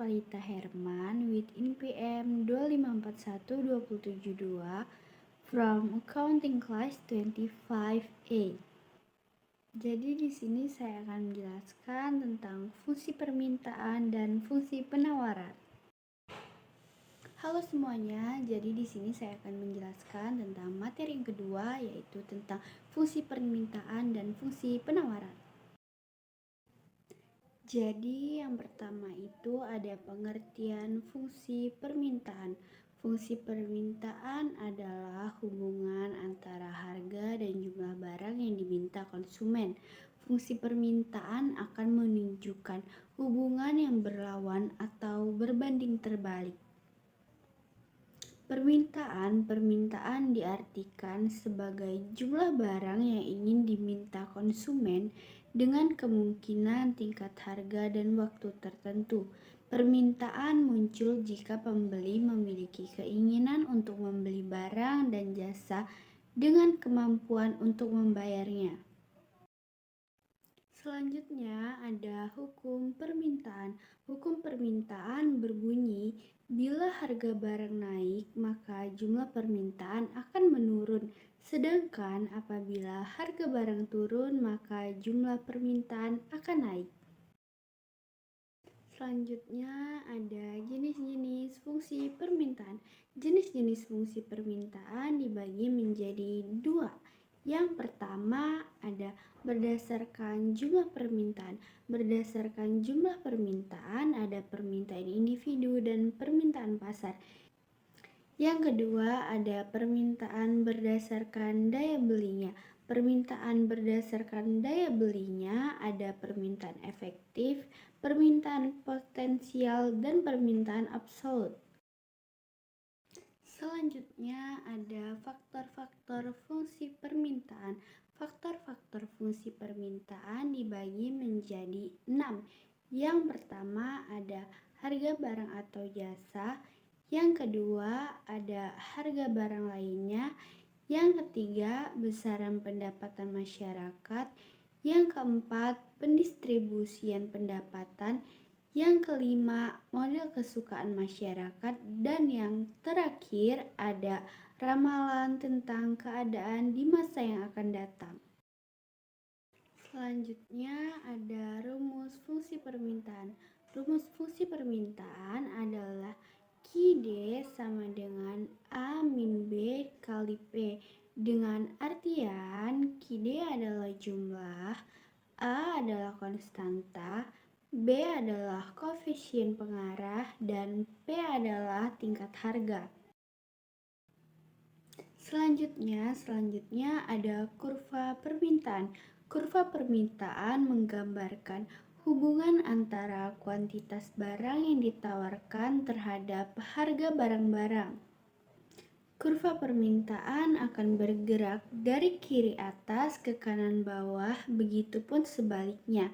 Alita Herman with NPM 2541272 from Accounting Class 25A. Jadi di sini saya akan menjelaskan tentang fungsi permintaan dan fungsi penawaran. Halo semuanya, jadi di sini saya akan menjelaskan tentang materi yang kedua, yaitu tentang fungsi permintaan dan fungsi penawaran. Jadi yang pertama itu ada pengertian fungsi permintaan. Fungsi permintaan adalah hubungan antara harga dan jumlah barang yang diminta konsumen. Fungsi permintaan akan menunjukkan hubungan yang berlawan atau berbanding terbalik. Permintaan diartikan sebagai jumlah barang yang ingin diminta konsumen dengan kemungkinan tingkat harga dan waktu tertentu. Permintaan muncul jika pembeli memiliki keinginan untuk membeli barang dan jasa dengan kemampuan untuk membayarnya. Selanjutnya ada hukum permintaan. Hukum permintaan berbunyi, bila harga barang naik, maka jumlah permintaan akan menurun. Sedangkan apabila harga barang turun, maka jumlah permintaan akan naik. Selanjutnya ada jenis-jenis fungsi permintaan. Jenis-jenis fungsi permintaan dibagi menjadi dua. Yang pertama ada berdasarkan jumlah permintaan. Berdasarkan jumlah permintaan ada permintaan individu dan permintaan pasar. Yang kedua ada permintaan berdasarkan daya belinya. Permintaan berdasarkan daya belinya ada permintaan efektif, permintaan potensial, dan permintaan absolut. Selanjutnya ada faktor-faktor fungsi permintaan. Faktor-faktor fungsi permintaan dibagi menjadi 6. Yang pertama ada harga barang atau jasa. Yang kedua ada harga barang lainnya. Yang ketiga besaran pendapatan masyarakat. Yang keempat pendistribusian pendapatan. Yang kelima, model kesukaan masyarakat, dan yang terakhir ada ramalan tentang keadaan di masa yang akan datang. Selanjutnya ada rumus fungsi permintaan. Rumus fungsi permintaan adalah Q/D sama dengan A min B kali P, dengan artian Q/D adalah jumlah, A adalah konstanta, B adalah koefisien pengarah, dan P adalah tingkat harga. Selanjutnya ada kurva permintaan. Kurva permintaan menggambarkan hubungan antara kuantitas barang yang ditawarkan terhadap harga barang-barang. Kurva permintaan akan bergerak dari kiri atas ke kanan bawah, begitupun sebaliknya.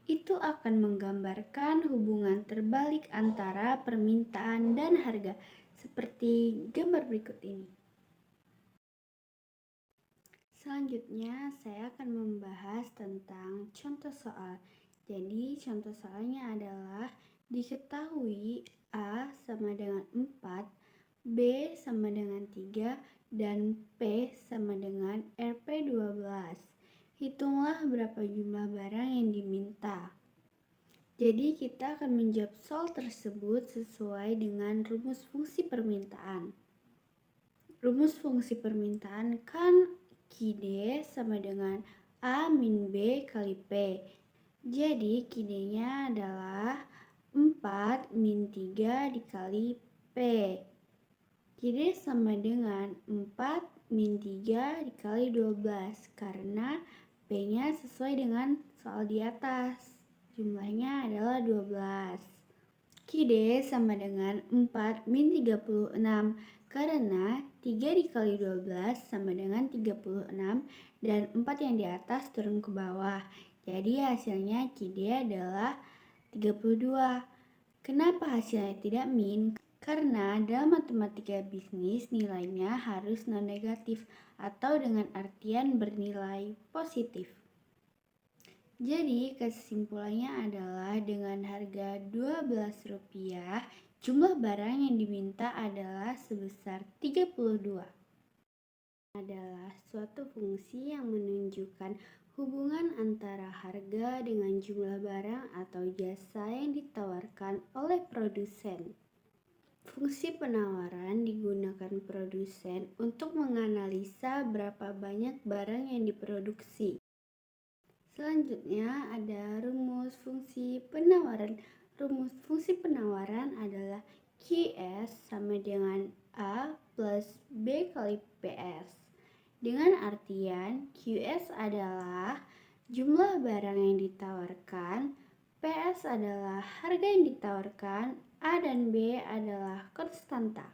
Itu akan menggambarkan hubungan terbalik antara permintaan dan harga, seperti gambar berikut ini. Selanjutnya saya akan membahas tentang contoh soal. Jadi contoh soalnya adalah diketahui A sama dengan 4, B sama dengan 3, dan P sama dengan Rp12. Hitunglah berapa jumlah barang yang diminta. Jadi kita akan menjawab soal tersebut sesuai dengan rumus fungsi permintaan. Rumus fungsi permintaan kan Q/D sama dengan A min B kali P. Jadi Q/D-nya adalah 4 min 3 dikali P. Q/D sama dengan 4 min 3 dikali 12 karena P-nya sesuai dengan soal di atas. Jumlahnya adalah 12. Q/D sama dengan 4 min 36 karena 3 dikali 12 sama dengan 36 dan 4 yang di atas turun ke bawah. Jadi hasilnya Q/D adalah 32. Kenapa hasilnya tidak min? Karena dalam matematika bisnis nilainya harus non-negatif atau dengan artian bernilai positif. Jadi kesimpulannya adalah dengan harga Rp12, jumlah barang yang diminta adalah sebesar 32. Adalah suatu fungsi yang menunjukkan hubungan antara harga dengan jumlah barang atau jasa yang ditawarkan oleh produsen. Fungsi penawaran digunakan produsen untuk menganalisa berapa banyak barang yang diproduksi. Selanjutnya ada rumus fungsi penawaran. Rumus fungsi penawaran adalah QS sama dengan A plus B kali PS. Dengan artian QS adalah jumlah barang yang ditawarkan, PS adalah harga yang ditawarkan, A dan B adalah konstanta.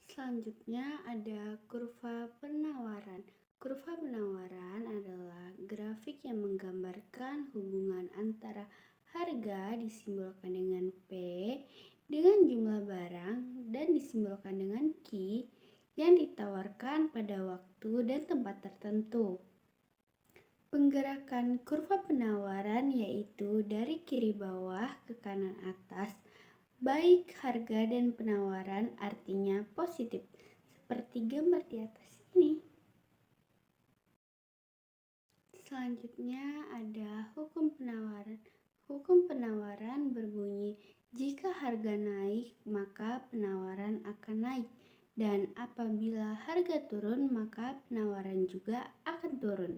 Selanjutnya ada kurva penawaran. Kurva penawaran adalah grafik yang menggambarkan hubungan antara harga disimbolkan dengan P dengan jumlah barang dan disimbolkan dengan Q yang ditawarkan pada waktu dan tempat tertentu. Penggerakan kurva penawaran yaitu dari kiri bawah ke kanan atas, baik harga dan penawaran artinya positif, seperti gambar di atas ini. Selanjutnya ada hukum penawaran. Hukum penawaran berbunyi, jika harga naik, maka penawaran akan naik. Dan apabila harga turun, maka penawaran juga akan turun.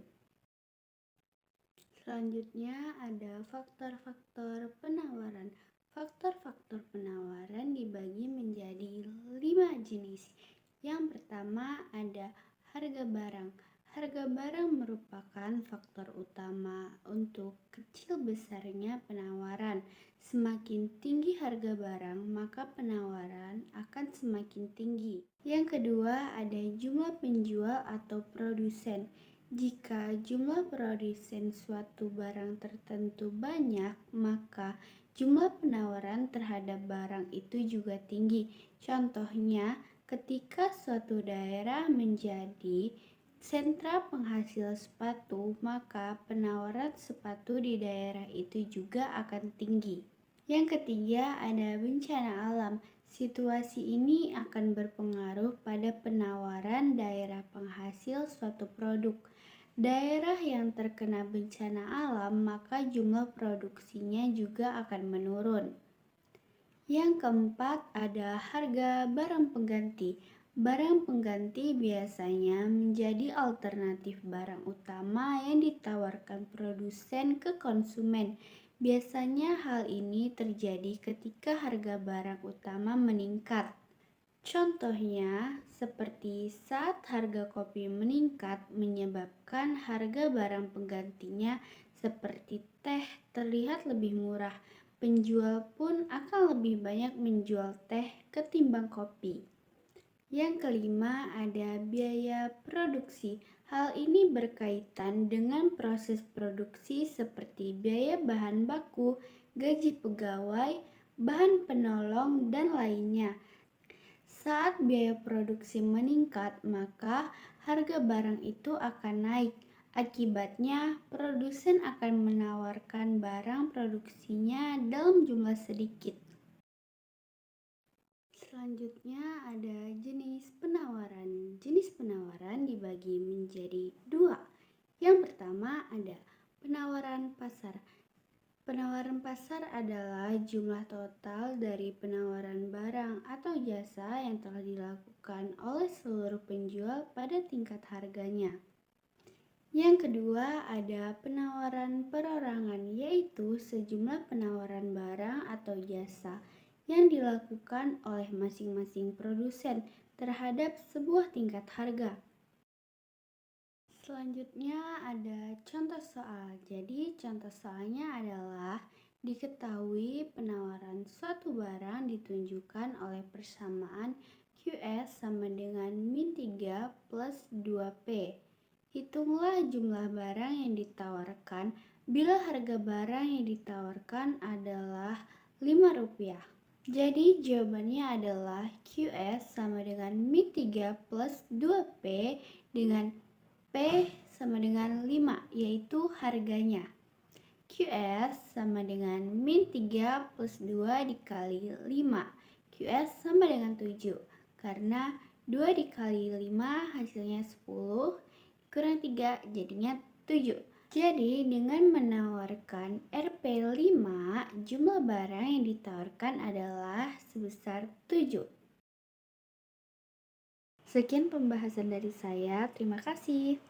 Selanjutnya ada faktor-faktor penawaran. Faktor-faktor penawaran dibagi menjadi 5 jenis. Yang pertama ada harga barang. Harga barang merupakan faktor utama untuk kecil besarnya penawaran. Semakin tinggi harga barang, maka penawaran akan semakin tinggi. Yang kedua ada jumlah penjual atau produsen. Jika jumlah produsen suatu barang tertentu banyak, maka jumlah penawaran terhadap barang itu juga tinggi. Contohnya, ketika suatu daerah menjadi sentra penghasil sepatu, maka penawaran sepatu di daerah itu juga akan tinggi. Yang ketiga ada bencana alam. Situasi ini akan berpengaruh pada penawaran daerah penghasil suatu produk. Daerah yang terkena bencana alam, maka jumlah produksinya juga akan menurun. Yang keempat ada harga barang pengganti. Barang pengganti biasanya menjadi alternatif barang utama yang ditawarkan produsen ke konsumen. Biasanya hal ini terjadi ketika harga barang utama meningkat. Contohnya, seperti saat harga kopi meningkat menyebabkan harga barang penggantinya seperti teh terlihat lebih murah. Penjual pun akan lebih banyak menjual teh ketimbang kopi. Yang kelima ada biaya produksi. Hal ini berkaitan dengan proses produksi seperti biaya bahan baku, gaji pegawai, bahan penolong, dan lainnya. Saat biaya produksi meningkat, maka harga barang itu akan naik. Akibatnya, produsen akan menawarkan barang produksinya dalam jumlah sedikit. Selanjutnya ada jenis penawaran. Jenis penawaran dibagi menjadi 2. Yang pertama ada penawaran pasar. Penawaran pasar adalah jumlah total dari penawaran barang atau jasa yang telah dilakukan oleh seluruh penjual pada tingkat harganya. Yang kedua ada penawaran perorangan, yaitu sejumlah penawaran barang atau jasa yang dilakukan oleh masing-masing produsen terhadap sebuah tingkat harga. Selanjutnya ada contoh soal. Jadi contoh soalnya adalah diketahui penawaran suatu barang ditunjukkan oleh persamaan QS sama dengan min 3 plus 2P. Hitunglah jumlah barang yang ditawarkan bila harga barang yang ditawarkan adalah Rp5. Jadi jawabannya adalah QS sama dengan min 3 plus 2P dengan P sama dengan 5, yaitu harganya. QS sama dengan min 3 plus 2 dikali 5. QS sama dengan 7. Karena 2 dikali 5 hasilnya 10, kurang 3 jadinya 7. Jadi dengan menawarkan Rp5, jumlah barang yang ditawarkan adalah sebesar 7. Sekian pembahasan dari saya, terima kasih.